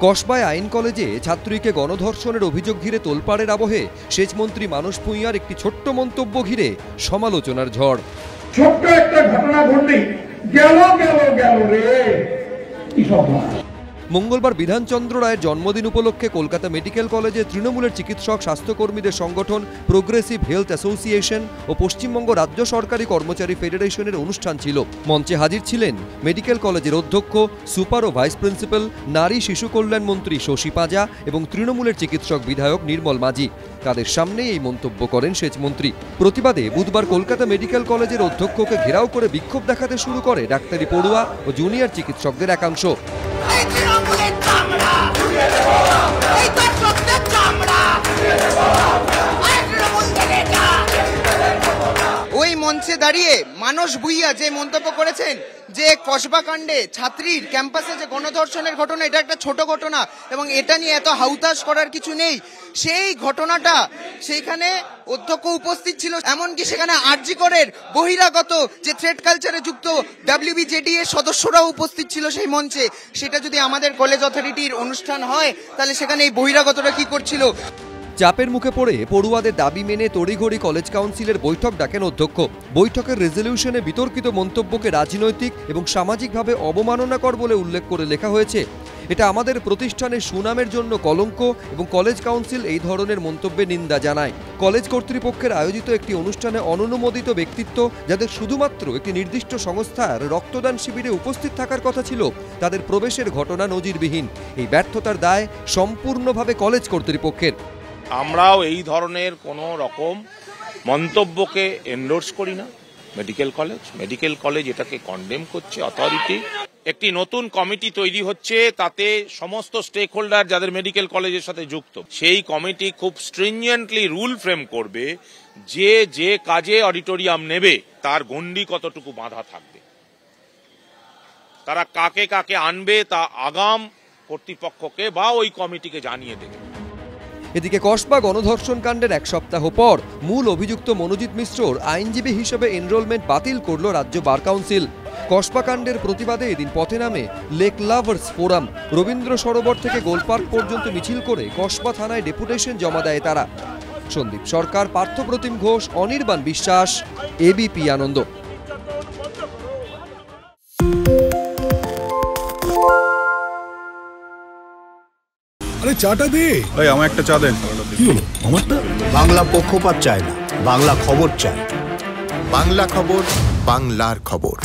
কসবায় আইন কলেজে ছাত্রীকে গণধর্ষণের অভিযোগ ঘিরে তোলপাড়ের আবহে সেচমন্ত্রী মানস ভূঁইয়ার একটি ছোট্ট মন্তব্য ঘিরে সমালোচনার ঝড়। ছোট্ট একটা ঘটনা ঘটলেই গেল রে। মঙ্গলবার বিধানচন্দ্র রায়ের জন্মদিন উপলক্ষে কলকাতা মেডিকেল কলেজে তৃণমূলের চিকিৎসক স্বাস্থ্যকর্মীদের সংগঠন প্রোগ্রেসিভ হেলথ অ্যাসোসিয়েশন ও পশ্চিমবঙ্গ রাজ্য সরকারি কর্মচারী ফেডারেশনের অনুষ্ঠান ছিল। মঞ্চে হাজির ছিলেন মেডিকেল কলেজের অধ্যক্ষ, সুপার ও ভাইস প্রিন্সিপাল, নারী শিশু কল্যাণ মন্ত্রী শশী পাঁজা এবং তৃণমূলের চিকিৎসক বিধায়ক নির্মল মাঝি। তাদের সামনেই এই মন্তব্য করেন সেচমন্ত্রী। প্রতিবাদে বুধবার কলকাতা মেডিকেল কলেজের অধ্যক্ষকে ঘেরাও করে বিক্ষোভ দেখাতে শুরু করে ডাক্তারি পড়ুয়া ও জুনিয়র চিকিৎসকদের একাংশ। ওই মঞ্চে দাঁড়িয়ে মানস ভূঁইয়া যে মন্তব্য করেছেন যে কসবা কাণ্ডে ছাত্রীর ক্যাম্পাসে যে গণধর্ষণের ঘটনা, এটা একটা ছোট ঘটনা এবং এটা নিয়ে এত হাউতাশ করার কিছু নেই, সেই ঘটনাটা সেইখানে অধ্যক্ষ উপস্থিত ছিল। এমনকি সেখানে আরজি করের বহিরাগত যে থ্রেড কালচারে যুক্ত WBJD এর সদস্যরাও উপস্থিত ছিল সেই মঞ্চে। সেটা যদি আমাদের কলেজ অথরিটির অনুষ্ঠান হয় তাহলে সেখানে এই বহিরাগতরা কি করছিল? চাপের মুখে পড়ে পড়ুয়াদের দাবি মেনে তড়িঘড়ি কলেজ কাউন্সিলের বৈঠক ডাকেন অধ্যক্ষ। বৈঠকের রেজলিউশনে বিতর্কিত মন্তব্যকে রাজনৈতিক এবং সামাজিকভাবে অবমাননাকর বলে উল্লেখ করে লেখা হয়েছে, এটা আমাদের প্রতিষ্ঠানের সুনামের জন্য কলঙ্ক এবং কলেজ কাউন্সিল এই ধরনের মন্তব্যে নিন্দা জানায়। কলেজ কর্তৃপক্ষের আয়োজিত একটি অনুষ্ঠানে অননুমোদিত ব্যক্তিত্ব, যাদের শুধুমাত্র একটি নির্দিষ্ট সংস্থার রক্তদান শিবিরে উপস্থিত থাকার কথা ছিল, তাদের প্রবেশের ঘটনা নজিরবিহীন। এই ব্যর্থতার দায় সম্পূর্ণভাবে কলেজ কর্তৃপক্ষের। আমরাও এই ধরনের কোনো রকম মন্তব্যকে এন্ডোর্স করি না। মেডিকেল কলেজ এটাকে কন্ডেম করছে। অথরিটি একটি নতুন কমিটি তৈরি হচ্ছে, তাতে সমস্ত স্টেক হোল্ডার যাদের মেডিকেল কলেজের সাথে যুক্ত, সেই কমিটি খুব স্ট্রিঞ্জেন্টলি রুল ফ্রেম করবে যে কাজে অডিটোরিয়াম নেবে তার গণ্ডি কতটুকু বাঁধা থাকবে, তারা কাকে কাকে আনবে তা আগাম কর্তৃপক্ষকে বা ওই কমিটিকে জানিয়ে দেবে। এদিকে কসবা গণধর্ষণ কাণ্ডের এক সপ্তাহ পর মূল অভিযুক্ত মনোজিৎ মিশ্রর আইনজীবী হিসেবে এনরোলমেন্ট বাতিল করল রাজ্য বার কাউন্সিল। কসবা কাণ্ডের প্রতিবাদে এদিন পথে নামে lake lovers forum. Rabindra Sarobar থেকে গোলপার্ক পর্যন্ত মিছিল করে কসবা থানায় ডেপুটেশন জমা দেয় তারা। সন্দীপ সরকার, পার্থপ্রতিম ঘোষ, অনির্বাণ বিশ্বাস, ABP আনন্দ। আরে চাটা দে ভাই, আমার একটা চা দেন। কি হলো আমারটা? বাংলা পক্ষপাত চায় না, বাংলা খবর চায়। বাংলা খবর, বাংলার খবর।